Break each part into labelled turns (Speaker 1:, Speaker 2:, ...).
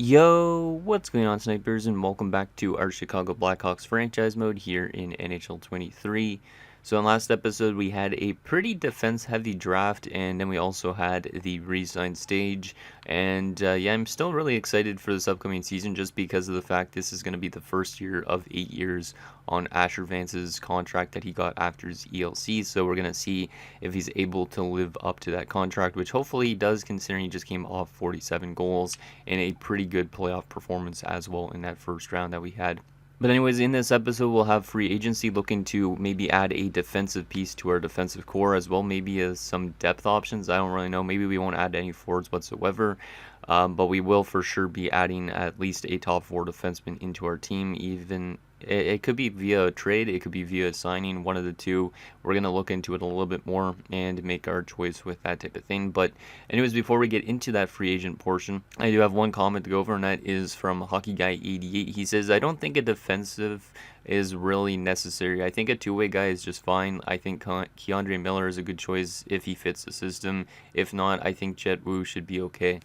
Speaker 1: Yo, what's going on, snipers, and welcome back to our Chicago Blackhawks franchise mode here in NHL 23. So in last episode, we had a pretty defense-heavy draft, and then we also had the re-sign stage. And yeah, I'm still really excited for this upcoming season just because of the fact this is going to be the first year of 8 years on Asher Vance's contract that he got after his ELC. So we're going to see if he's able to live up to that contract, which hopefully he does, considering he just came off 47 goals and a pretty good playoff performance as well in that first round that we had. But anyways, in this episode, we'll have free agency looking to maybe add a defensive piece to our defensive core as well, maybe as some depth options. I don't really know. Maybe we won't add any forwards whatsoever, but we will for sure be adding at least a top four defenseman into our team. Even it could be via a trade, it could be via signing, one of the two. We're going to look into it a little bit more and make our choice with that type of thing. But anyways, before we get into that free agent portion, I do have one comment to go over, and that is from Hockey Guy 88. He says, I don't think a defensive is really necessary. I think a two-way guy is just fine. I think Keandre Miller is a good choice if he fits the system. If not, I think Jet Wu should be okay.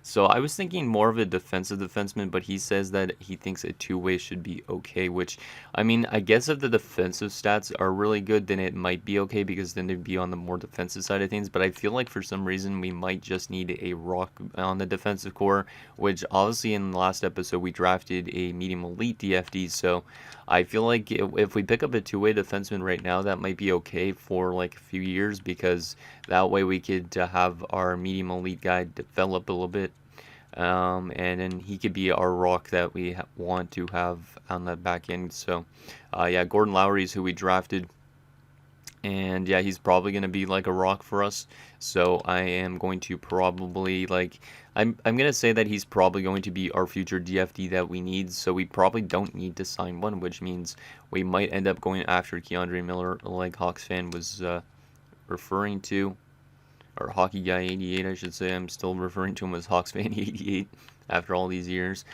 Speaker 1: So I was thinking more of a defensive defenseman, but he says that he thinks a two-way should be okay, which, I mean, I guess if the defensive stats are really good, then it might be okay because then they'd be on the more defensive side of things. But I feel like for some reason we might just need a rock on the defensive core, which obviously in the last episode we drafted a medium elite DFD. So I feel like if we pick up a two-way defenseman right now, that might be okay for like a few years, because that way we could have our medium elite guy develop a little bit. And then he could be our rock that we want to have on that back end. So, yeah, Gordon Lowry is who we drafted. And yeah, he's probably going to be like a rock for us. So I am going to probably I'm going to say that he's probably going to be our future DFD that we need. So we probably don't need to sign one, which means we might end up going after Keandre Miller, like Hawks fan was referring to. Or Hockey Guy 88, I should say. I'm still referring to him as Hawks Fan 88 after all these years.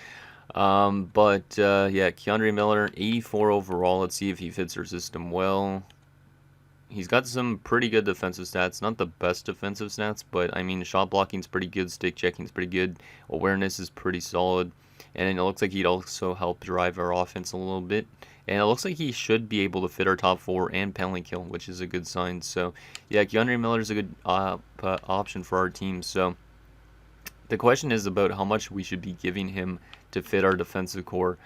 Speaker 1: But yeah, Keandre Miller, 84 overall. Let's see if he fits our system well. He's got some pretty good defensive stats. Not the best defensive stats, but I mean, shot blocking's pretty good, stick checking's pretty good, awareness is pretty solid, and it looks like he'd also help drive our offense a little bit. And it looks like he should be able to fit our top four and penalty kill, which is a good sign. So, yeah, Keandre Miller is a good option for our team. So, the question is about how much we should be giving him to fit our defensive core.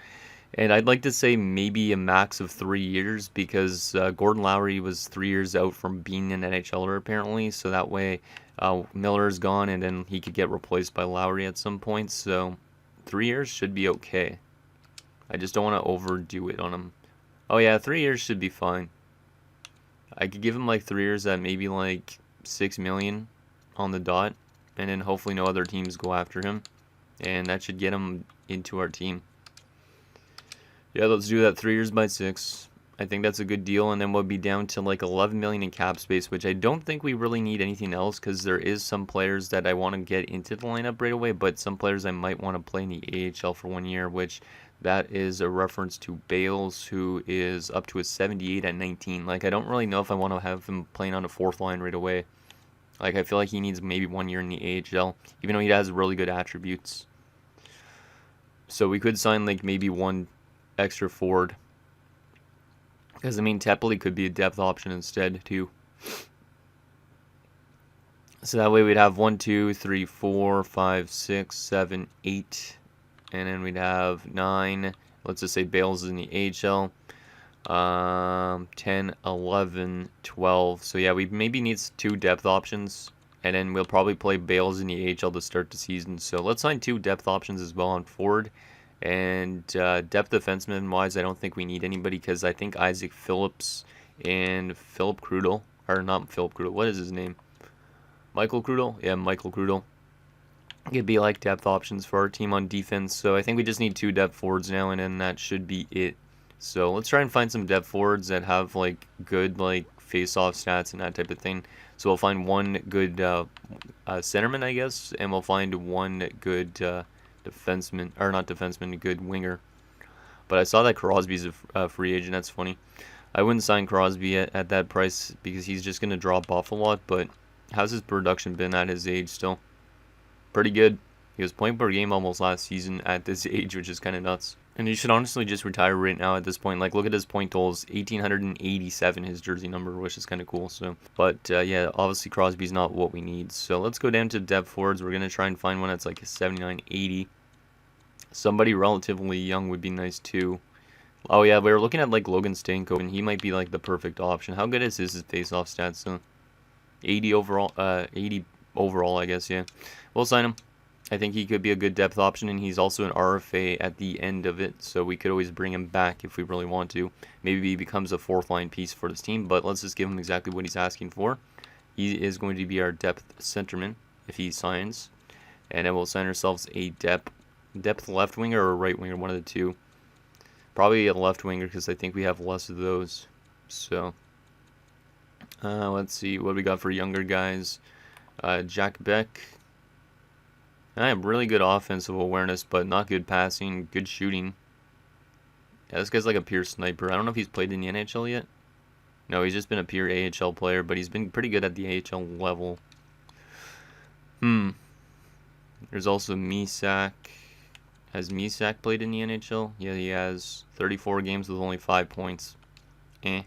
Speaker 1: And I'd like to say maybe a max of 3 years, because Gordon Lowry was 3 years out from being an NHLer apparently. So that way Miller is gone and then he could get replaced by Lowry at some point. So 3 years should be okay. I just don't want to overdo it on him. Oh yeah, 3 years should be fine. I could give him like 3 years at maybe like 6 million on the dot, and then hopefully no other teams go after him, and that should get him into our team. Yeah, let's do that. 3 years by 6. I think that's a good deal, and then we'll be down to like 11 million in cap space, which I don't think we really need anything else, because there is some players that I want to get into the lineup right away, but some players I might want to play in the AHL for 1 year, which that is a reference to Bales, who is up to a 78 at 19. Like, I don't really know if I want to have him playing on a fourth line right away. Like, I feel like he needs maybe 1 year in the AHL, even though he has really good attributes. So we could sign like maybe one extra forward, because I mean Tepley could be a depth option instead too. So that way we'd have 1, 2, 3, 4, 5, 6, 7, 8, and then we'd have 9. Let's just say Bales is in the AHL. 10, 11, 12. So yeah, we maybe need 2 depth options, and then we'll probably play Bales in the AHL to start the season. So let's sign 2 depth options as well on forward. And depth defenseman wise, I don't think we need anybody, because I think Isaac Phillips and Philip Krudel, or not Philip Krudel, what is his name? Michael Krudel? Yeah, Michael Krudel. Could be like depth options for our team on defense. So I think we just need 2 depth forwards now, and then that should be it. So let's try and find some depth forwards that have like good like face-off stats and that type of thing. So we'll find 1 good centerman, I guess, and we'll find 1 good defenseman, or not defenseman, a good winger. But I saw that Crosby's a free agent. That's funny. I wouldn't sign Crosby at that price, because he's just going to drop off a lot. But how's his production been at his age still? Pretty good. He was point per game almost last season at this age, which is kind of nuts. And he should honestly just retire right now at this point. Like, look at his point totals, 1,887, his jersey number, which is kind of cool. So, but yeah, obviously Crosby's not what we need. So let's go down to depth forwards. We're gonna try and find one that's like a 79, 80. Somebody relatively young would be nice too. Oh yeah, we were looking at like Logan Stanko, and he might be like the perfect option. How good is his face-off stats? So 80 overall, 80 overall, I guess. Yeah, we'll sign him. I think he could be a good depth option, and he's also an RFA at the end of it, so we could always bring him back if we really want to. Maybe he becomes a fourth-line piece for this team, but let's just give him exactly what he's asking for. He is going to be our depth centerman if he signs, and then we'll sign ourselves a depth left winger or right winger, one of the two. Probably a left winger because I think we have less of those. So let's see what we got for younger guys. Jack Beck. I have really good offensive awareness, but not good passing, good shooting. Yeah, this guy's like a pure sniper. I don't know if he's played in the NHL yet. No, he's just been a pure AHL player, but he's been pretty good at the AHL level. There's also Misak. Has Misak played in the NHL? Yeah, he has. 34 games with only 5 points. Trying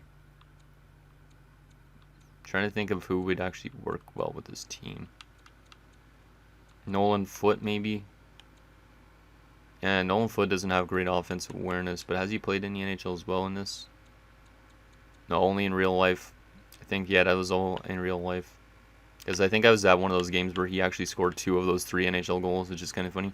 Speaker 1: to think of who would actually work well with this team. Nolan Foote, maybe? Yeah, Nolan Foote doesn't have great offensive awareness, but has he played in the NHL as well in this? No, only in real life. I think, yeah, that was all in real life. Because I think I was at one of those games where he actually scored 2 of those 3 NHL goals, which is kind of funny.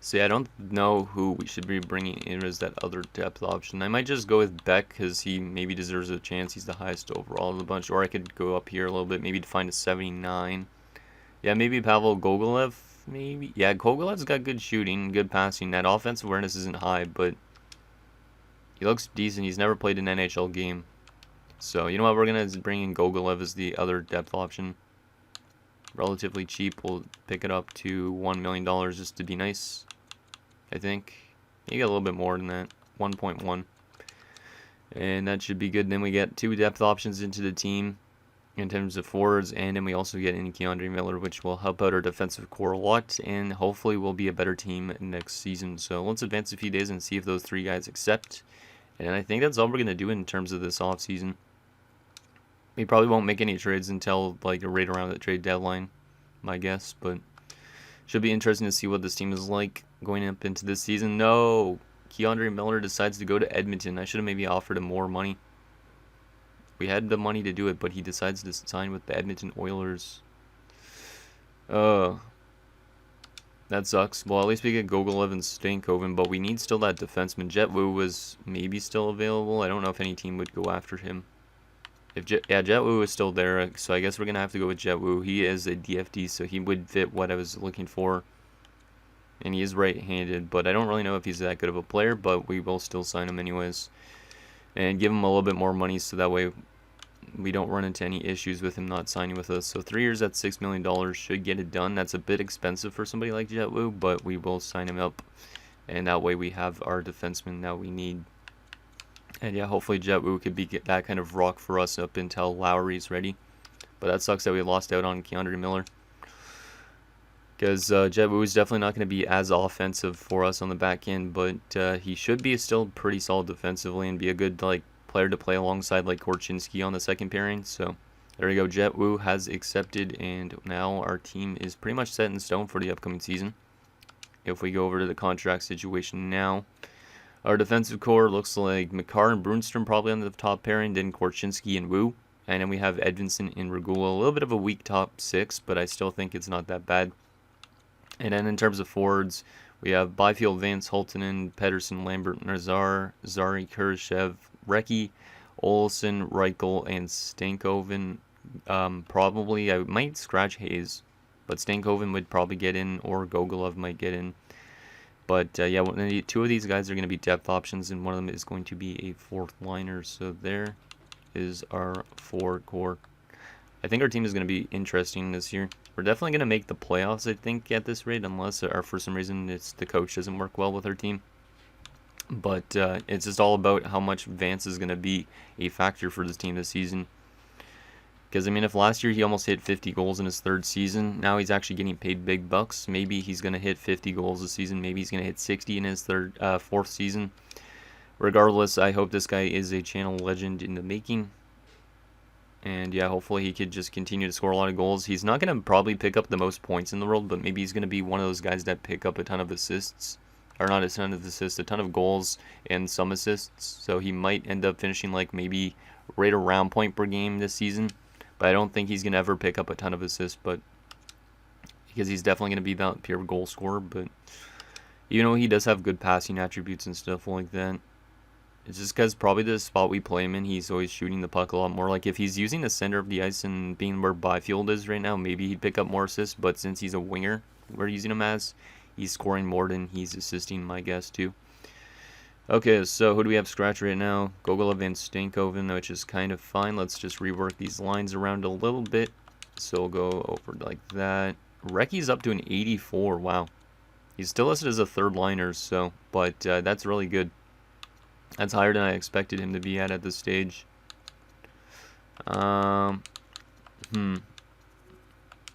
Speaker 1: So yeah, I don't know who we should be bringing in as that other depth option. I might just go with Beck because he maybe deserves a chance. He's the highest overall of the bunch. Or I could go up here a little bit, maybe to find a 79. Yeah, maybe Pavel Gogolev, maybe. Yeah, Gogolev's got good shooting, good passing. That offensive awareness isn't high, but he looks decent. He's never played an NHL game. So, you know what? We're going to bring in Gogolev as the other depth option. Relatively cheap. We'll pick it up to $1 million just to be nice. I think you get a little bit more than that, 1.1, and that should be good. Then we get 2 depth options into the team in terms of forwards, and then we also get in Keandre Miller, which will help out our defensive core a lot, and hopefully we'll be a better team next season. So let's advance a few days and see if those 3 guys accept, and I think that's all we're going to do in terms of this offseason. We probably won't make any trades until like right around the trade deadline, my guess, but should be interesting to see what this team is like going up into this season. No, Keandre Miller decides to go to Edmonton. I should have maybe offered him more money. We had the money to do it, but he decides to sign with the Edmonton Oilers. That sucks. Well, at least we get Gogolev and Stankoven, but we need still that defenseman. Jet Wu was maybe still available. I don't know if any team would go after him. If Jet Wu is still there, so I guess we're going to have to go with Jet Wu. He is a DFD, so he would fit what I was looking for. And he is right-handed, but I don't really know if he's that good of a player, but we will still sign him anyways. And give him a little bit more money so that way we don't run into any issues with him not signing with us. So 3 years at $6 million should get it done. That's a bit expensive for somebody like Jet Wu, but we will sign him up. And that way we have our defenseman that we need. And yeah, hopefully Jet Wu could be that kind of rock for us up until Lowry's ready. But that sucks that we lost out on Keandre Miller. Because Jet Wu is definitely not going to be as offensive for us on the back end. But he should be still pretty solid defensively and be a good player to play alongside like Korchinski on the second pairing. So there we go. Jet Wu has accepted. And now our team is pretty much set in stone for the upcoming season. If we go over to the contract situation now. Our defensive core looks like Makar and Brunstrom probably on the top pairing, then Korchinski and Wu. And then we have Edvinsson and Regula. A little bit of a weak top 6, but I still think it's not that bad. And then in terms of forwards, we have Byfield, Vance, Holtonen, Pedersen, Lambert, Nazar, Zari, Kurashev, Recchi, Olsen, Reichel, and Stankoven. Probably, I might scratch Hayes, but Stankoven would probably get in, or Gogolev might get in. But yeah, 2 of these guys are going to be depth options, and one of them is going to be a 4th liner. So there is our 4 core. I think our team is going to be interesting this year. We're definitely going to make the playoffs, I think, at this rate, unless for some reason the coach doesn't work well with our team. But it's just all about how much Vance is going to be a factor for this team this season. Because, I mean, if last year he almost hit 50 goals in his third season, now he's actually getting paid big bucks. Maybe he's going to hit 50 goals this season. Maybe he's going to hit 60 in his fourth season. Regardless, I hope this guy is a channel legend in the making. And yeah, hopefully he could just continue to score a lot of goals. He's not going to probably pick up the most points in the world, but maybe he's going to be one of those guys that pick up a ton of assists. Or not a ton of assists, a ton of goals and some assists. So he might end up finishing like maybe right around point per game this season. But I don't think he's going to ever pick up a ton of assists, but because he's definitely going to be that pure goal scorer. But even though he does have good passing attributes and stuff like that, it's just because probably the spot we play him in, he's always shooting the puck a lot more. Like if he's using the center of the ice and being where Byfield is right now, maybe he'd pick up more assists. But since he's a winger, we're using him as, he's scoring more than he's assisting, my guess, too. Okay, so who do we have scratch right now? Gogolev and Stankoven, which is kind of fine. Let's just rework these lines around a little bit. So we'll go over like that. Recky's up to an 84. Wow. He's still listed as a third liner, so, but that's really good. That's higher than I expected him to be at this stage. What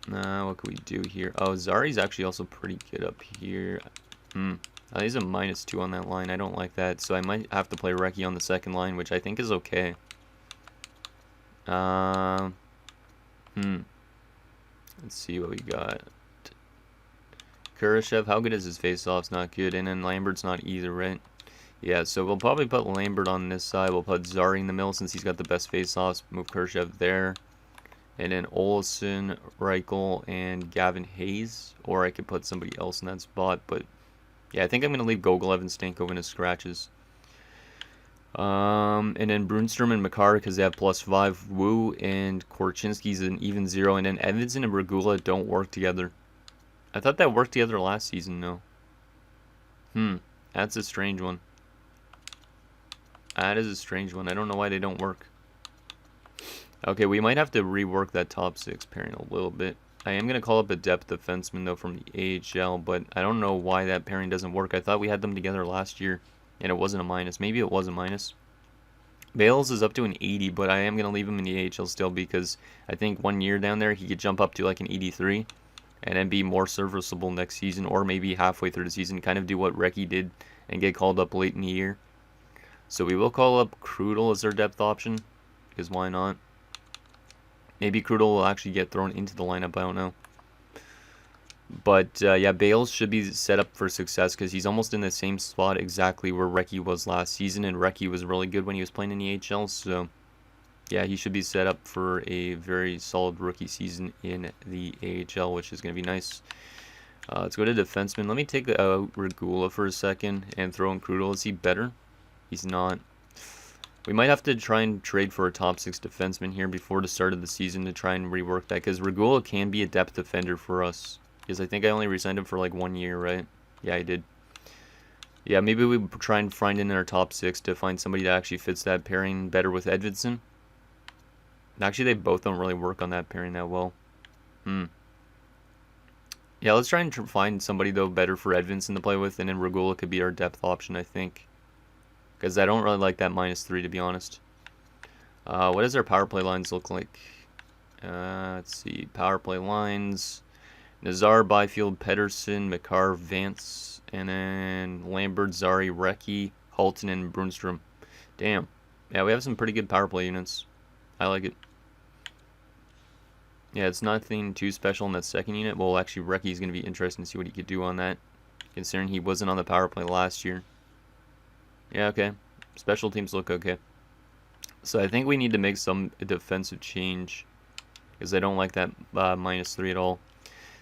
Speaker 1: can we do here? Oh, Zari's actually also pretty good up here. He's a -2 on that line. I don't like that, so I might have to play Recchi on the second line, which I think is okay. Let's see what we got. Kurashev, how good is his face-offs? Not good. And then Lambert's not either, right? Yeah, so we'll probably put Lambert on this side. We'll put Zari in the middle since he's got the best face-offs. Move Kurashev there. And then Olsen, Reichel, and Gavin Hayes. Or I could put somebody else in that spot, but yeah, I think I'm going to leave Gogolev and Stankoven as scratches. And then Brunstrom and Makar because they have +5. Wu and Korchinski's an even 0. And then Edvinsson and Regula don't work together. I thought that worked together last season, no. That's a strange one. That is a strange one. I don't know why they don't work. Okay, we might have to rework that top 6 pairing a little bit. I am going to call up a depth defenseman, though, from the AHL, but I don't know why that pairing doesn't work. I thought we had them together last year, and it wasn't a minus. Maybe it was a minus. Bales is up to an 80, but I am going to leave him in the AHL still because I think 1 year down there, he could jump up to like an 83 and then be more serviceable next season, or maybe halfway through the season, kind of do what Recchi did and get called up late in the year. So we will call up Krudel as our depth option, because why not? Maybe Krudel will actually get thrown into the lineup, I don't know. But yeah, Bales should be set up for success because he's almost in the same spot exactly where Recchi was last season, and Recchi was really good when he was playing in the AHL, so yeah, he should be set up for a very solid rookie season in the AHL, which is going to be nice. Let's go to defenseman. Let me take out Regula for a second and throw in Krudel. Is he better? He's not. We might have to try and trade for a top 6 defenseman here before the start of the season to try and rework that, because Regula can be a depth defender for us. Because I think I only re-signed him for like 1 year, right? Yeah, I did. Yeah, maybe we try and find in our top 6 to find somebody that actually fits that pairing better with Edvinsson. Actually, they both don't really work on that pairing that well. Yeah, let's try and find somebody, though, better for Edvinsson to play with, and then Regula could be our depth option, I think. Because I don't really like that -3, to be honest. What does our power play lines look like? Let's see. Power play lines. Nazar, Byfield, Pedersen, Makar, Vance, and then Lambert, Zari, Recchi, Halton, and Brunstrom. Damn. Yeah, we have some pretty good power play units. I like it. Yeah, it's nothing too special in that second unit. Well, actually, Recchi is going to be interesting to see what he could do on that, considering he wasn't on the power play last year. Yeah, okay. Special teams look okay. So I think we need to make some defensive change, because I don't like that -3 at all.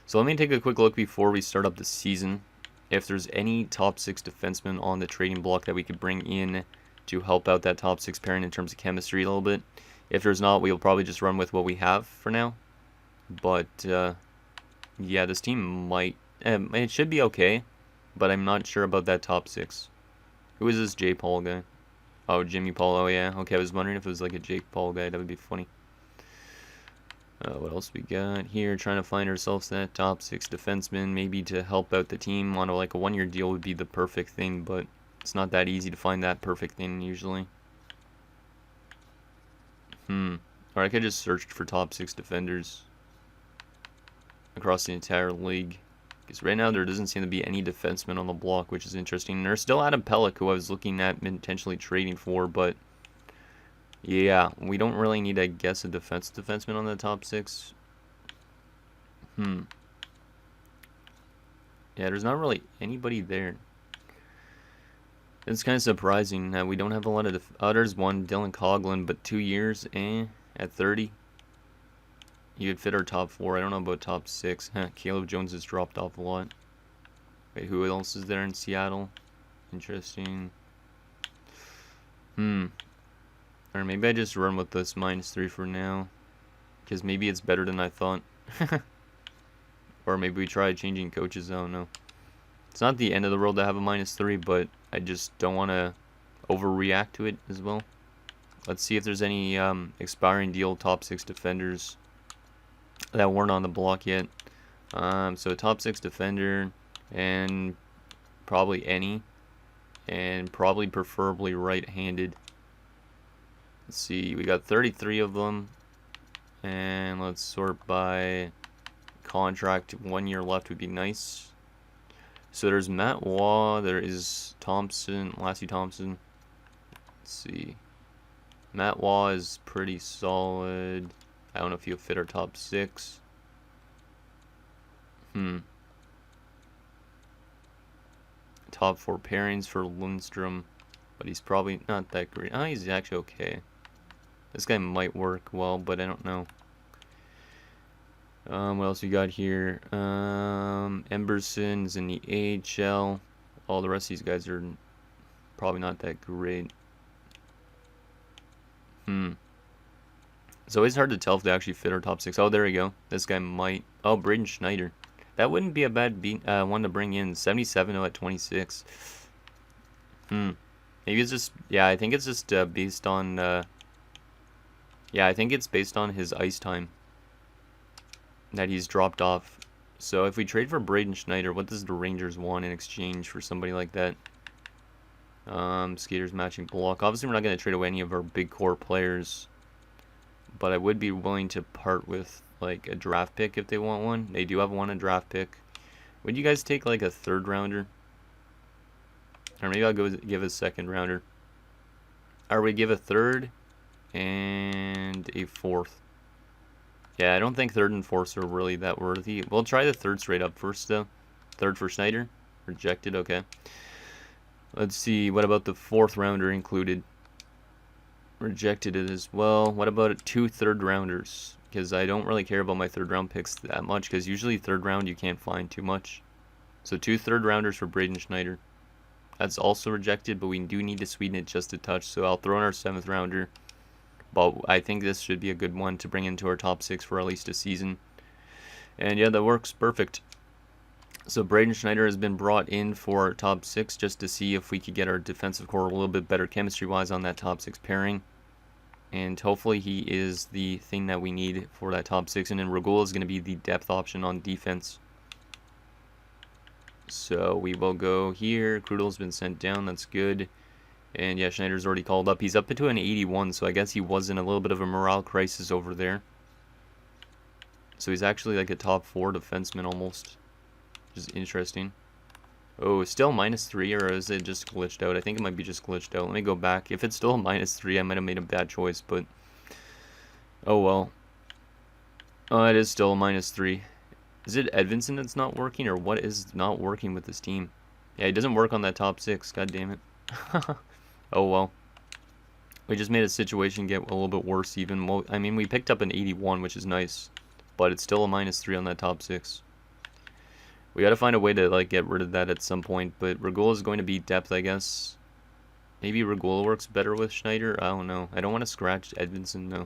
Speaker 1: So let me take a quick look before we start up the season, if there's any top 6 defensemen on the trading block that we could bring in to help out that top 6 pairing in terms of chemistry a little bit. If there's not, we'll probably just run with what we have for now. But, yeah, this team might... it should be okay, but I'm not sure about that top 6. Who is this J. Paul guy? Oh, Jimmy Paul. Oh, yeah. Okay, I was wondering if it was like a Jake Paul guy. That would be funny. What else we got here? Trying to find ourselves that top 6 defenseman, maybe to help out the team on like a 1-year deal would be the perfect thing, but it's not that easy to find that perfect thing usually. Or I could just search for top 6 defenders across the entire league. Because right now there doesn't seem to be any defensemen on the block, which is interesting. There's still Adam Pelech, who I was looking at potentially trading for, but yeah, we don't really need, I guess, a defenseman on the top 6. Yeah, there's not really anybody there. It's kind of surprising that we don't have a lot of there's one, Dylan Coughlin, but 2 years, at 30. You would fit our top 4. I don't know about top 6. Caleb Jones has dropped off a lot. Wait, who else is there in Seattle? Interesting. Or maybe I just run with this -3 for now. Because maybe it's better than I thought. Or maybe we try changing coaches. I don't know. It's not the end of the world to have a -3, but I just don't want to overreact to it as well. Let's see if there's any expiring deal top 6 defenders that weren't on the block yet. So top 6 defender, and probably any, and probably preferably right-handed. Let's see, we got 33 of them, and let's sort by contract. 1 year left would be nice. So there's Matt Waugh, there is Thompson, Lassie Thompson. Let's see. Matt Waugh is pretty solid. I don't know if he'll fit our top 6. Top 4 pairings for Lundstrom, but he's probably not that great. He's actually okay. This guy might work well, but I don't know. What else we got here? Emberson's in the AHL. All the rest of these guys are probably not that great. It's always hard to tell if they actually fit our top 6. Oh, there we go. This guy might. Oh, Braden Schneider. That wouldn't be a bad one to bring in. 77 at 26. Maybe it's just. Yeah, I think it's just based on. Yeah, I think it's based on his ice time that he's dropped off. So if we trade for Braden Schneider, what does the Rangers want in exchange for somebody like that? Skaters matching block. Obviously, we're not going to trade away any of our big core players. But I would be willing to part with, like, a draft pick if they want one. They do have a draft pick. Would you guys take, like, a 3rd rounder? Or maybe I'll go give a 2nd rounder. Or we give a 3rd and a 4th. Yeah, I don't think 3rd and 4ths are really that worthy. We'll try the 3rd straight up first, though. 3rd for Schneider. Rejected, okay. Let's see, what about the 4th rounder included? Rejected it as well. What about 2 3rd rounders? Because I don't really care about my 3rd round picks that much, because usually 3rd round you can't find too much. So 2 3rd rounders for Braden Schneider. That's also rejected, but we do need to sweeten it just a touch, so I'll throw in our 7th rounder. But I think this should be a good one to bring into our top 6 for at least a season. And yeah, that works perfect. So Braden Schneider has been brought in for our top 6 just to see if we could get our defensive core a little bit better chemistry-wise on that top 6 pairing. And hopefully he is the thing that we need for that top 6. And then Regula is going to be the depth option on defense. So we will go here. Krudl's been sent down. That's good. And yeah, Schneider's already called up. He's up into an 81, so I guess he was in a little bit of a morale crisis over there. So he's actually like a top 4 defenseman almost. Which is interesting. Oh, still -3, or is it just glitched out? I think it might be just glitched out. Let me go back. If it's still -3, I might have made a bad choice, but oh well. Oh, it is still -3. Is it Edvinsson that's not working, or what is not working with this team? Yeah, he doesn't work on that top 6. God damn it. Oh well. We just made a situation get a little bit worse even. Well, I mean, we picked up an 81, which is nice, but it's still a -3 on that top 6. We got to find a way to like get rid of that at some point, but Regula is going to be depth, I guess. Maybe Regula works better with Schneider. I don't know. I don't want to scratch Edvinsson, though.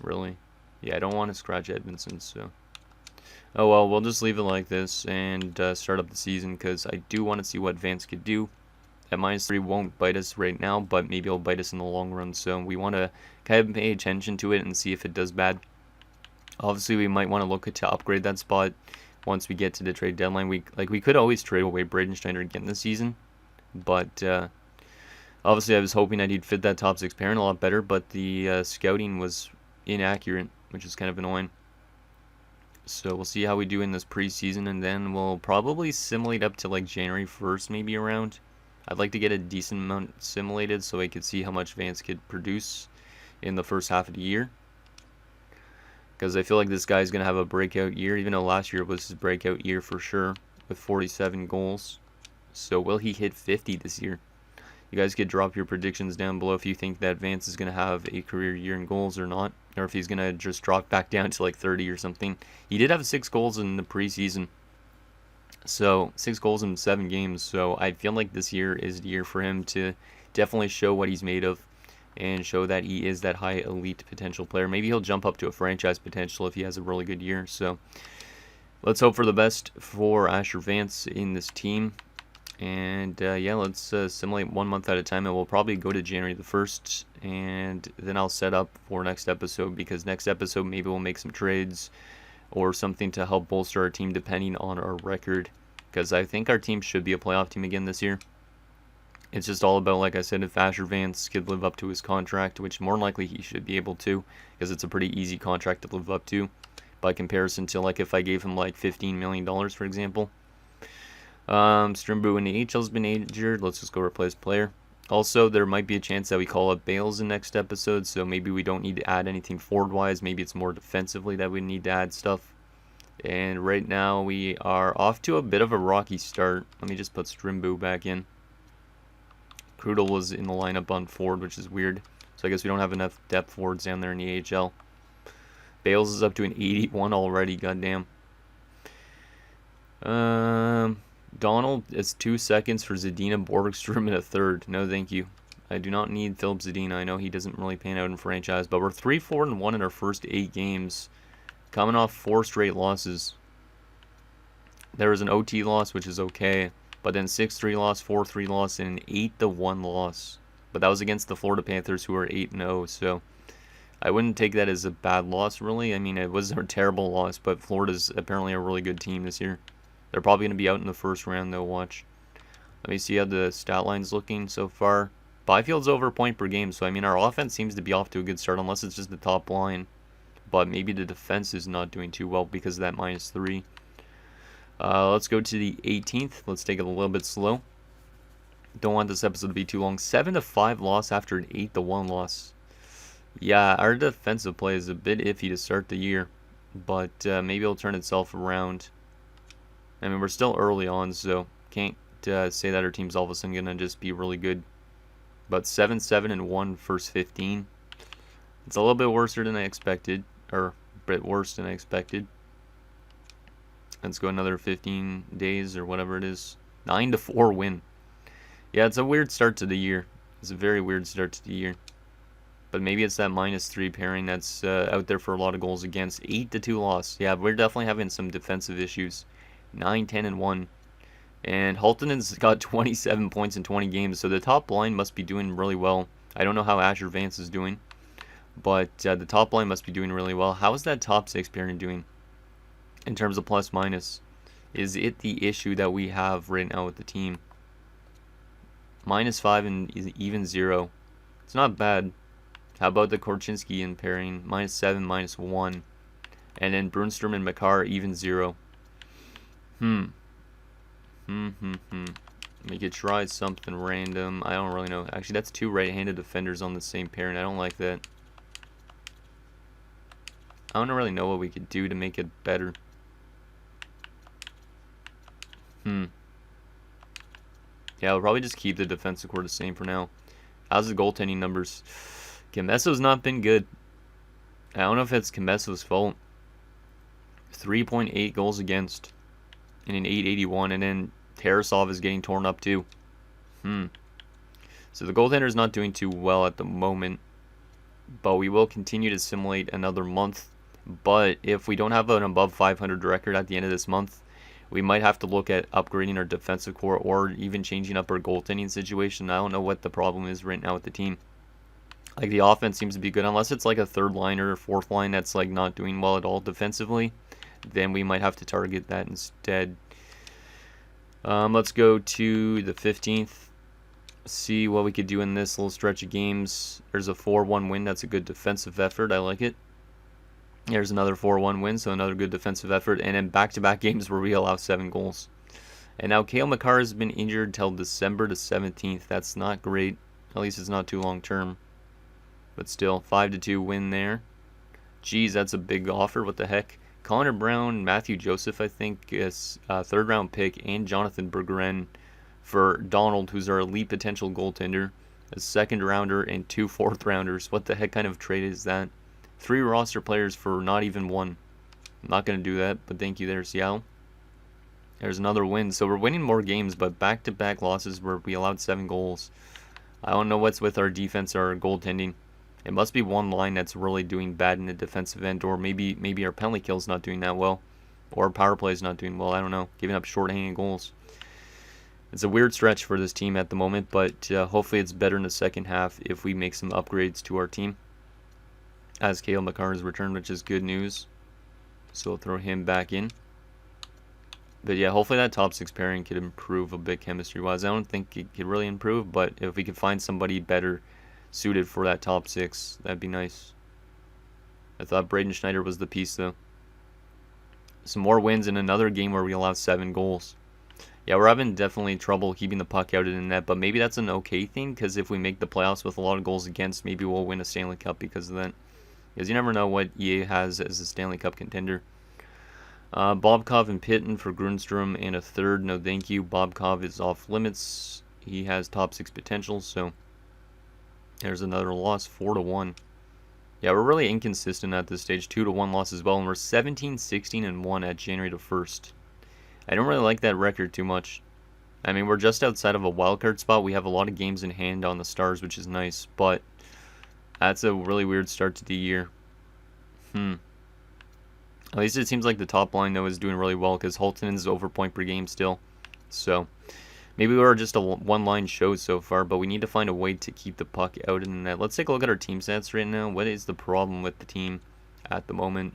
Speaker 1: Really? Yeah, I don't want to scratch Edvinsson, so. Oh well, we'll just leave it like this and start up the season, because I do want to see what Vance could do. At -3 won't bite us right now, but maybe it'll bite us in the long run, so we want to kind of pay attention to it and see if it does bad. Obviously, we might want to look to upgrade that spot once we get to the trade deadline. We could always trade away Braden Schneider again this season, but obviously I was hoping that he'd fit that top 6 pairing a lot better, but the scouting was inaccurate, which is kind of annoying. So we'll see how we do in this preseason, and then we'll probably simulate up to like January 1st, maybe around. I'd like to get a decent amount simulated so I could see how much Vance could produce in the first half of the year. Because I feel like this guy's going to have a breakout year, even though last year was his breakout year for sure, with 47 goals. So will he hit 50 this year? You guys could drop your predictions down below if you think that Vance is going to have a career year in goals or not, or if he's going to just drop back down to like 30 or something. He did have 6 goals in the preseason, so 6 goals in 7 games, so I feel like this year is the year for him to definitely show what he's made of and show that he is that high elite potential player. Maybe he'll jump up to a franchise potential if he has a really good year. So let's hope for the best for Asher Vance in this team. And yeah, let's simulate 1 month at a time, and we'll probably go to January the 1st, and then I'll set up for next episode, because next episode maybe we'll make some trades or something to help bolster our team depending on our record, because I think our team should be a playoff team again this year. It's just all about, like I said, if Asher Vance could live up to his contract, which more than likely he should be able to, because it's a pretty easy contract to live up to by comparison to like if I gave him like $15 million, for example. Strimbu in the AHL has been injured. Let's just go replace player. Also, there might be a chance that we call up Bales in next episode, so maybe we don't need to add anything forward-wise. Maybe it's more defensively that we need to add stuff. And right now, we are off to a bit of a rocky start. Let me just put Strimbu back in. Krudel was in the lineup on forward, which is weird. So I guess we don't have enough depth forwards down there in the AHL. Bales is up to an 81 already, goddamn. Donald is 2 seconds for Zadina Borgstrom in a third. No, thank you. I do not need Philip Zadina. I know he doesn't really pan out in franchise, but we're 3-4-1 in our first 8 games, coming off 4 straight losses. There was an OT loss, which is okay, but then 6-3 loss, 4-3 loss, and an 8-1 loss. But that was against the Florida Panthers, who are 8-0, so I wouldn't take that as a bad loss, really. I mean, it was a terrible loss, but Florida's apparently a really good team this year. They're probably going to be out in the first round, though. Watch. Let me see how the stat line's looking so far. Byfield's over a point per game, so I mean, our offense seems to be off to a good start, unless it's just the top line. But maybe the defense is not doing too well because of that -3. Let's go to the 18th. Let's take it a little bit slow. Don't want this episode to be too long. 7-5 loss after an 8-1 loss. Yeah, our defensive play is a bit iffy to start the year, but maybe it'll turn itself around. I mean, we're still early on, so can't say that our team's all of a sudden going to just be really good. But 7-7-1 first 15. It's a little bit worse than I expected, or a bit worse than I expected. Let's go another 15 days or whatever it is. 9-4 win. Yeah, it's a weird start to the year. It's a very weird start to the year. But maybe it's that -3 pairing that's out there for a lot of goals against. 8-2 loss. Yeah, we're definitely having some defensive issues. 9-10-1. And Haltonen's got 27 points in 20 games, so the top line must be doing really well. I don't know how Asher Vance is doing, but the top line must be doing really well. How is that top 6 pairing doing in terms of plus minus? Is it the issue that we have right now with the team? -5 and even 0. It's not bad. How about the Korchinski in pairing? -7, -1. And then Brunstrom and Makar even 0. We could try something random. I don't really know. Actually, that's 2 right-handed defenders on the same pairing. I don't like that. I don't really know what we could do to make it better. Yeah, we'll probably just keep the defensive core the same for now. How's the goaltending numbers? Kemeso's not been good. I don't know if it's Kemeso's fault. 3.8 goals against in an 881, and then Tarasov is getting torn up too. So the goaltender is not doing too well at the moment, but we will continue to simulate another month. But if we don't have an above 500 record at the end of this month, we might have to look at upgrading our defensive core or even changing up our goaltending situation. I don't know what the problem is right now with the team. Like, the offense seems to be good, unless it's like a third liner or fourth line that's like not doing well at all defensively. Then we might have to target that instead. Let's go to the 15th. See what we could do in this little stretch of games. There's a 4-1 win. That's a good defensive effort. I like it. There's another 4-1 win, so another good defensive effort. And then back-to-back games where we allow 7 goals. And now Cale Makar has been injured till December the 17th. That's not great. At least it's not too long-term. But still, 5-2 win there. Geez, that's a big offer. What the heck? Connor Brown, Matthew Joseph, I think, is a third-round pick, and Jonathan Berggren for Donald, who's our elite potential goaltender, a second-rounder, and 2 fourth-rounders. What the heck kind of trade is that? 3 roster players for not even 1. I'm not going to do that, but thank you there, Seattle. There's another win. So we're winning more games, but back-to-back losses where we allowed 7 goals. I don't know what's with our defense or our goaltending. It must be one line that's really doing bad in the defensive end, or maybe our penalty kill's not doing that well, or our power play's not doing well. I don't know. Giving up short-hanging goals. It's a weird stretch for this team at the moment, but hopefully it's better in the second half if we make some upgrades to our team. As Cale Makar has returned, which is good news. So we'll throw him back in. But yeah, hopefully that top 6 pairing could improve a bit chemistry-wise. I don't think it could really improve, but if we could find somebody better suited for that top 6, that'd be nice. I thought Braden Schneider was the piece, though. Some more wins in another game where we allowed 7 goals. Yeah, we're having definitely trouble keeping the puck out of the net, but maybe that's an okay thing, because if we make the playoffs with a lot of goals against, maybe we'll win a Stanley Cup because of that. Because you never know what EA has as a Stanley Cup contender. Bobkov and Pitton for Grundstrom and a third. No thank you. Bobkov is off limits. He has top 6 potential, so there's another loss, 4-1. Yeah, we're really inconsistent at this stage. 2-1 loss as well, and we're 17-16-1 at January the 1st. I don't really like that record too much. I mean, we're just outside of a wildcard spot. We have a lot of games in hand on the Stars, which is nice, but that's a really weird start to the year. At least it seems like the top line, though, is doing really well because Holton's over point per game still. So maybe we're just a one-line show so far, but we need to find a way to keep the puck out in the net. Let's take a look at our team stats right now. What is the problem with the team at the moment?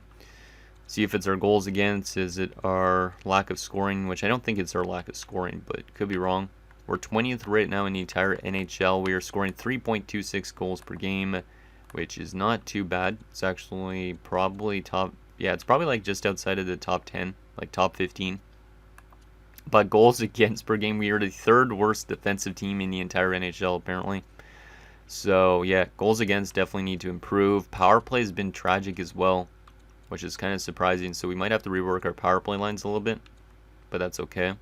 Speaker 1: See if it's our goals against. Is it our lack of scoring? Which I don't think it's our lack of scoring, but could be wrong. We're 20th right now in the entire NHL. We are scoring 3.26 goals per game, which is not too bad. It's actually probably top... Yeah, it's probably like just outside of the top 10, like top 15. But goals against per game, we are the 3rd worst defensive team in the entire NHL, apparently. So, yeah, goals against definitely need to improve. Power play has been tragic as well, which is kind of surprising. So we might have to rework our power play lines a little bit, but that's okay.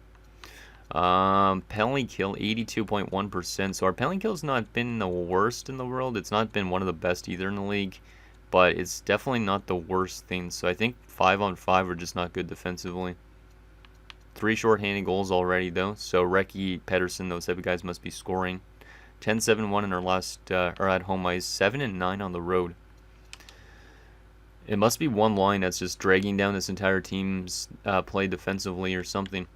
Speaker 1: Penalty kill, 82.1%. So our penalty kill has not been the worst in the world. It's not been one of the best either in the league, but it's definitely not the worst thing. So I think 5-on-5 are just not good defensively. 3 short-handed goals already, though. So Recchi, Pedersen, those type of guys must be scoring. 10-7-1 in our last, or at home ice. 7-9 on the road. It must be one line that's just dragging down this entire team's play defensively or something.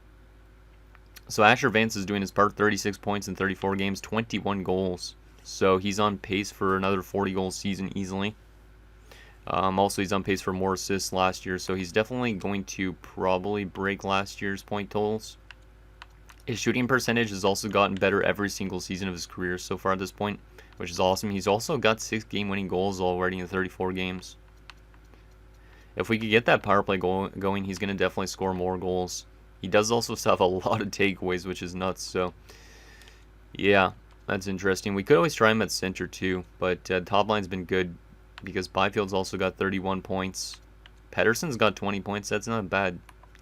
Speaker 1: So Asher Vance is doing his part. 36 points in 34 games, 21 goals. So he's on pace for another 40-goal season easily. Also, he's on pace for more assists last year, so he's definitely going to probably break last year's point totals. His shooting percentage has also gotten better every single season of his career so far at this point, which is awesome. He's also got 6 game-winning goals already in 34 games. If we could get that power play going, he's going to definitely score more goals. He does also have a lot of takeaways, which is nuts, so yeah, that's interesting. We could always try him at center too, but top line's been good, because Byfield's also got 31 points. Pedersen's got 20 points. That's not bad.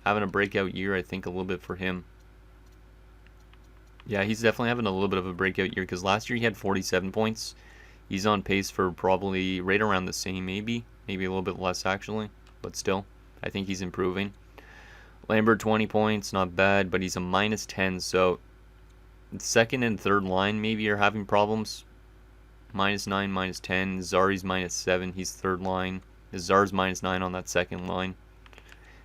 Speaker 1: Having a breakout year, I think, a little bit for him. Yeah, he's definitely having a little bit of a breakout year, because last year he had 47 points. He's on pace for probably right around the same, maybe a little bit less, actually. But still, I think he's improving. Lambert, 20 points. Not bad, but he's a -10, so second and third line maybe are having problems. -9, -10. Zari's -7. He's third line. Zar's -9 on that second line.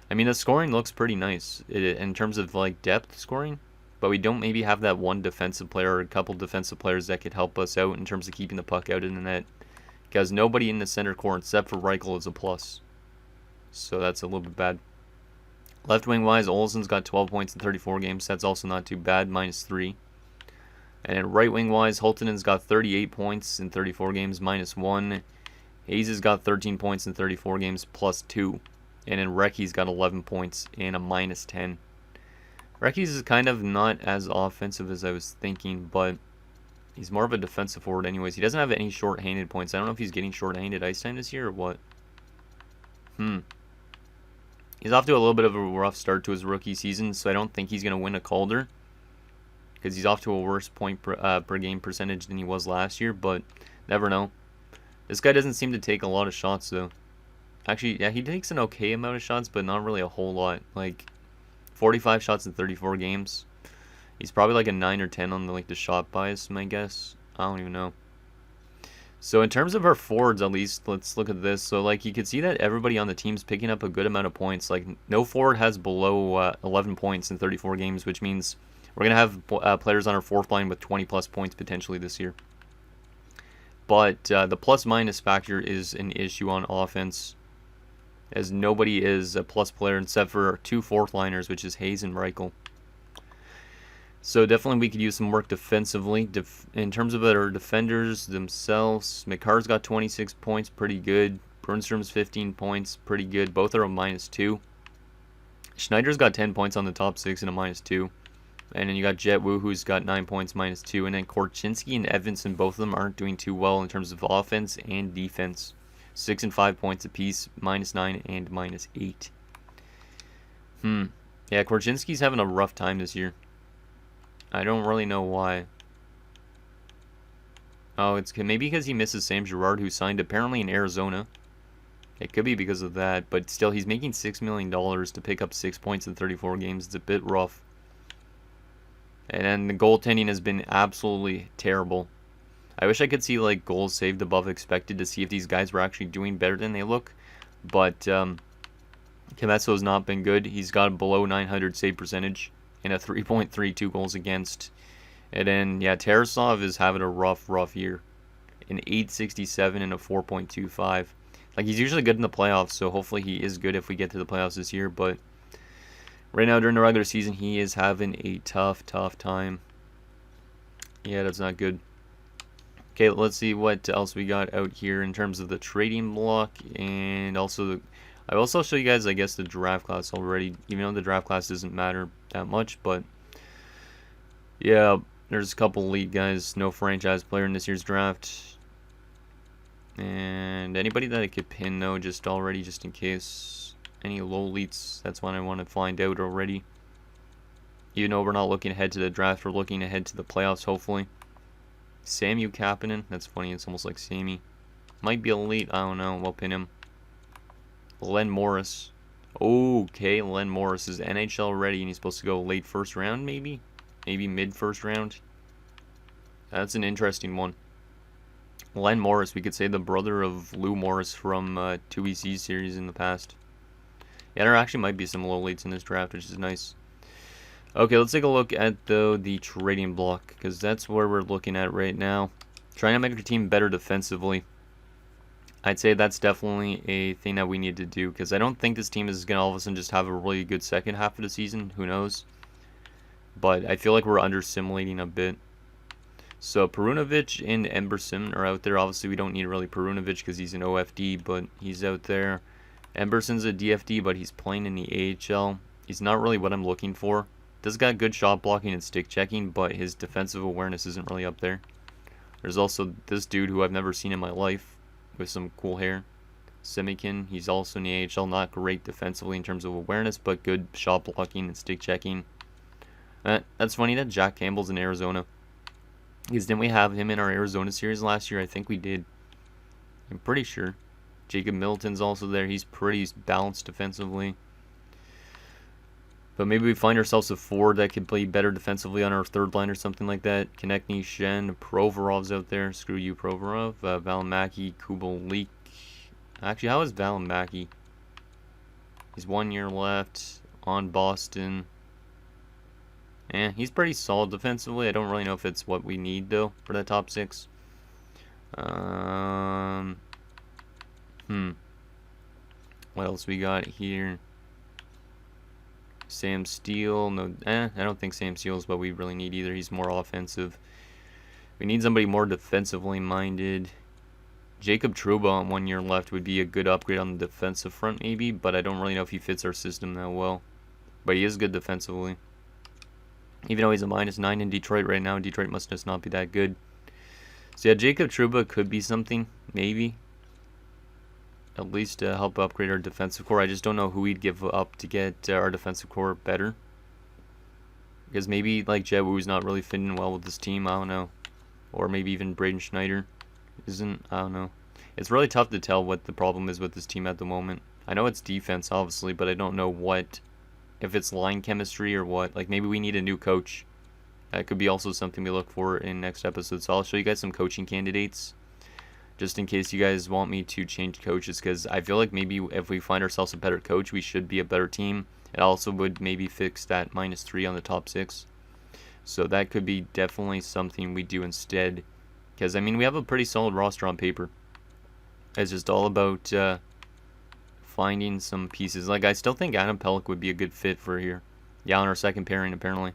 Speaker 1: I mean, the scoring looks pretty nice in terms of like depth scoring, but we don't maybe have that one defensive player or a couple defensive players that could help us out in terms of keeping the puck out in the net. Because nobody in the center core except for Reichel is a plus. So that's a little bit bad. Left wing wise, Olsen's got 12 points in 34 games. That's also not too bad, -3. And right wing wise, Holtonen's got 38 points in 34 games, -1. Hayes has got 13 points in 34 games, +2. And then Recky's got 11 points and a -10. Recky's is kind of not as offensive as I was thinking, but he's more of a defensive forward anyways. He doesn't have any short-handed points. I don't know if he's getting short-handed ice time this year or what. He's off to a little bit of a rough start to his rookie season, so I don't think he's going to win a Calder, because he's off to a worse point per game percentage than he was last year, but never know. This guy doesn't seem to take a lot of shots, though. Actually, yeah, he takes an okay amount of shots, but not really a whole lot. Like, 45 shots in 34 games. He's probably like a 9 or 10 on the shot bias, my guess. I don't even know. So in terms of our forwards, at least, let's look at this. So like you can see that everybody on the team's picking up a good amount of points. Like no forward has below 11 points in 34 games, which means we're gonna have players on our fourth line with 20 plus points potentially this year. But the plus minus factor is an issue on offense, as nobody is a plus player except for our two fourth liners, which is Hayes and Reichel. So definitely we could use some work defensively. In terms of our defenders themselves, McCarr's got 26 points, pretty good. Brunstrom's 15 points, pretty good. Both are a -2. Schneider's got 10 points on the top 6 and a -2. And then you got Jet Wu, who's got 9 points, -2. And then Korchinski and Evanson, both of them aren't doing too well in terms of offense and defense. 6 and 5 points apiece, -9 and -8. Yeah, Korchinski's having a rough time this year. I don't really know why. Oh, it's maybe because he misses Sam Girard, who signed apparently in Arizona. It could be because of that, but still, he's making $6 million to pick up 6 points in 34 games. It's a bit rough. And then the goaltending has been absolutely terrible. I wish I could see like goals saved above expected to see if these guys were actually doing better than they look. But Kemesso has not been good. He's got below 900 save percentage and a 3.32 goals against. And then, yeah, Tarasov is having a rough year. An 8.67 and a 4.25. Like, he's usually good in the playoffs, so hopefully he is good if we get to the playoffs this year. But right now, during the regular season, he is having a tough time. Yeah, that's not good. Okay, let's see what else we got out here in terms of the trading block. And also, I will also show you guys, I guess, the draft class already, even though the draft class doesn't matter that much. But yeah, there's a couple elite guys. No franchise player in this year's draft. And anybody that I could pin, though, just in case. Any low elites, that's what I want to find out already. Even though we're not looking ahead to the draft, we're looking ahead to the playoffs, hopefully. Samu Kapanen, that's funny, it's almost like Sammy. Might be elite, I don't know, we'll pin him. Len Morris. Okay, Len Morris is NHL ready, and he's supposed to go late first round, maybe? Maybe mid first round. That's an interesting one. Len Morris, we could say the brother of Lou Morris from 2EC series in the past. Yeah, there actually might be some low elites in this draft, which is nice. Okay, let's take a look at the trading block, because that's where we're looking at right now. Trying to make our team better defensively. I'd say that's definitely a thing that we need to do, because I don't think this team is going to all of a sudden just have a really good second half of the season. Who knows? But I feel like we're under-simulating a bit. So Perunovic and Emberson are out there. Obviously, we don't need really Perunovic because he's an OFD, but he's out there. Emberson's a DFD, but he's playing in the AHL. He's not really what I'm looking for. Does got good shot blocking and stick checking, but his defensive awareness isn't really up there. There's also this dude who I've never seen in my life with some cool hair. Simikin, he's also in the AHL. Not great defensively in terms of awareness, but good shot blocking and stick checking. That's funny that Jack Campbell's in Arizona. Because didn't we have him in our Arizona series last year? I think we did. I'm pretty sure. Jacob Middleton's also there. He's pretty balanced defensively. But maybe we find ourselves a forward that could play better defensively on our third line or something like that. Konechny, Shen, Provorov's out there. Screw you, Provorov. Valimaki, Kubalik. Actually, how is Valimaki? He's 1 year left on Boston. He's pretty solid defensively. I don't really know if it's what we need, though, for that top 6. What else we got here? Sam Steele. No, I don't think Sam Steele is what we really need either. He's more offensive. We need somebody more defensively minded. Jacob Trouba on 1 year left would be a good upgrade on the defensive front maybe, but I don't really know if he fits our system that well. But he is good defensively. Even though he's a -9 in Detroit right now, Detroit must just not be that good. So yeah, Jacob Trouba could be something, maybe. At least to help upgrade our defensive core. I just don't know who we'd give up to get our defensive core better. Because maybe like Jett Wu's not really fitting well with this team, I don't know. Or maybe even Braden Schneider isn't, I don't know. It's really tough to tell what the problem is with this team at the moment. I know it's defense, obviously, but I don't know what, if it's line chemistry or what. Like maybe we need a new coach. That could be also something we look for in next episode. So I'll show you guys some coaching candidates, just in case you guys want me to change coaches, because I feel like maybe if we find ourselves a better coach, we should be a better team. It also would maybe fix that -3 on the top 6. So that could be definitely something we do instead. Because, I mean, we have a pretty solid roster on paper. It's just all about finding some pieces. Like, I still think Adam Pelech would be a good fit for here. Yeah, on our second pairing, apparently.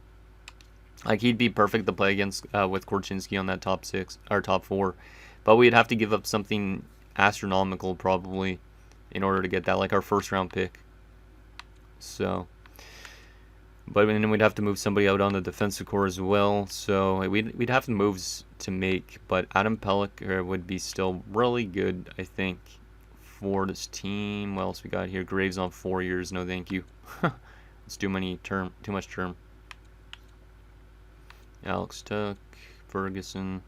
Speaker 1: Like, he'd be perfect to play against with Korchinski on that top 6, or top 4. But we'd have to give up something astronomical, probably, in order to get that, like our first-round pick. So, but then we'd have to move somebody out on the defensive core as well. So we'd have moves to make. But Adam Pelech would be still really good, I think, for this team. What else we got here? Graves on 4 years. No, thank you. It's too much term. Alex Tuck, Ferguson.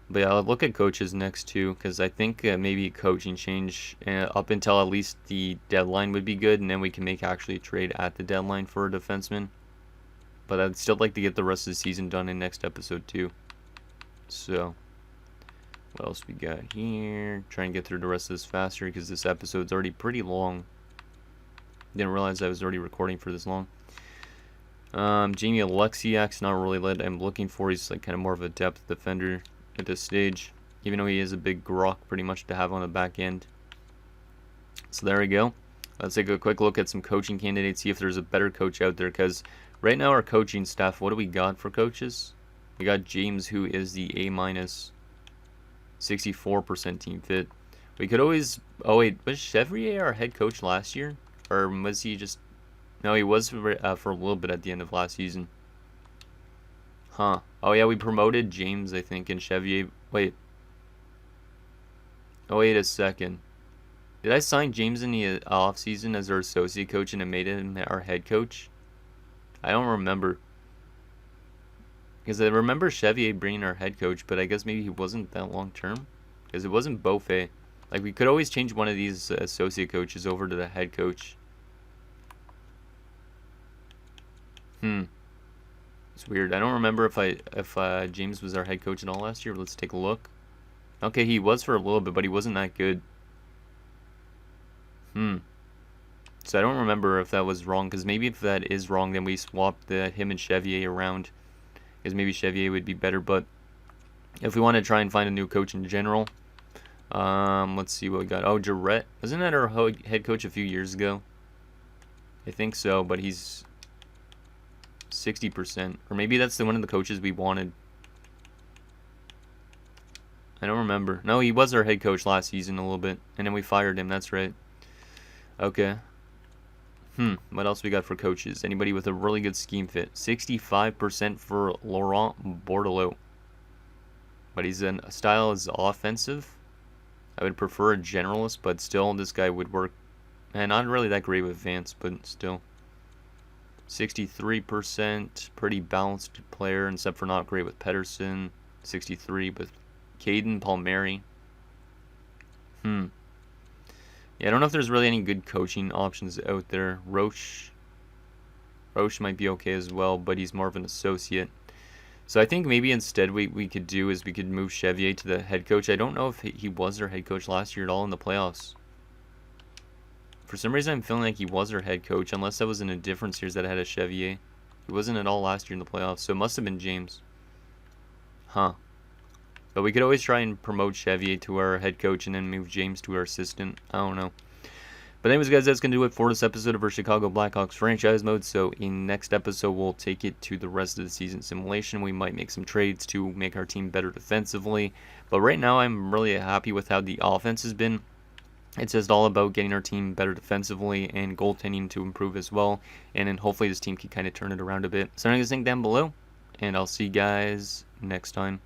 Speaker 1: But yeah, I'll look at coaches next too, because I think maybe coaching change up until at least the deadline would be good, and then we can make actually a trade at the deadline for a defenseman. But I'd still like to get the rest of the season done in next episode too. So, what else we got here? Trying to get through the rest of this faster because this episode's already pretty long. Didn't realize I was already recording for this long. Jamie Alexiak's not really what I'm looking for. He's like kind of more of a depth defender at this stage, even though he is a big grok pretty much to have on the back end. So there we go. Let's take a quick look at some coaching candidates, see if there's a better coach out there, because right now our coaching staff, what do we got for coaches? We got James, who is the A-, 64% team fit. We could always, oh wait, was Chevrier our head coach last year? Or was he just, no, he was for a little bit at the end of last season. Huh. Oh, yeah, we promoted James, I think, and Chevier. Wait. Oh, wait a second. Did I sign James in the off-season as our associate coach and it made him our head coach? I don't remember. Because I remember Chevier being our head coach, but I guess maybe he wasn't that long-term. Because it wasn't Beaufait. Like, we could always change one of these associate coaches over to the head coach. It's weird. I don't remember if James was our head coach at all last year. Let's take a look. Okay, he was for a little bit, but he wasn't that good. So I don't remember if that was wrong, because maybe if that is wrong, then we swapped him and Chevier around, because maybe Chevier would be better. But if we want to try and find a new coach in general, let's see what we got. Oh, Jarrett. Wasn't that our head coach a few years ago? I think so, but he's 60%, or maybe that's one of the coaches we wanted. I don't remember. No, he was our head coach last season a little bit, and then we fired him. That's right. Okay. What else we got for coaches? Anybody with a really good scheme fit? 65% for Laurent Bordelot, but his style is offensive. I would prefer a generalist, but still, this guy would work. And not really that great with Vance, but still. 63%, pretty balanced player, except for not great with Pedersen. 63 with Caden Palmieri. Yeah, I don't know if there's really any good coaching options out there. Roche might be okay as well, but he's more of an associate. So I think maybe instead we could do is we could move Chevier to the head coach. I don't know if he was our head coach last year at all in the playoffs. For some reason, I'm feeling like he was our head coach, unless that was in a different series that had a Chevier. He wasn't at all last year in the playoffs, so it must have been James. But we could always try and promote Chevier to our head coach and then move James to our assistant. I don't know. But anyways, guys, that's going to do it for this episode of our Chicago Blackhawks franchise mode. So in next episode, we'll take it to the rest of the season simulation. We might make some trades to make our team better defensively. But right now, I'm really happy with how the offense has been. It's just all about getting our team better defensively and goaltending to improve as well. And then hopefully this team can kind of turn it around a bit. So anyways, think down below, and I'll see you guys next time.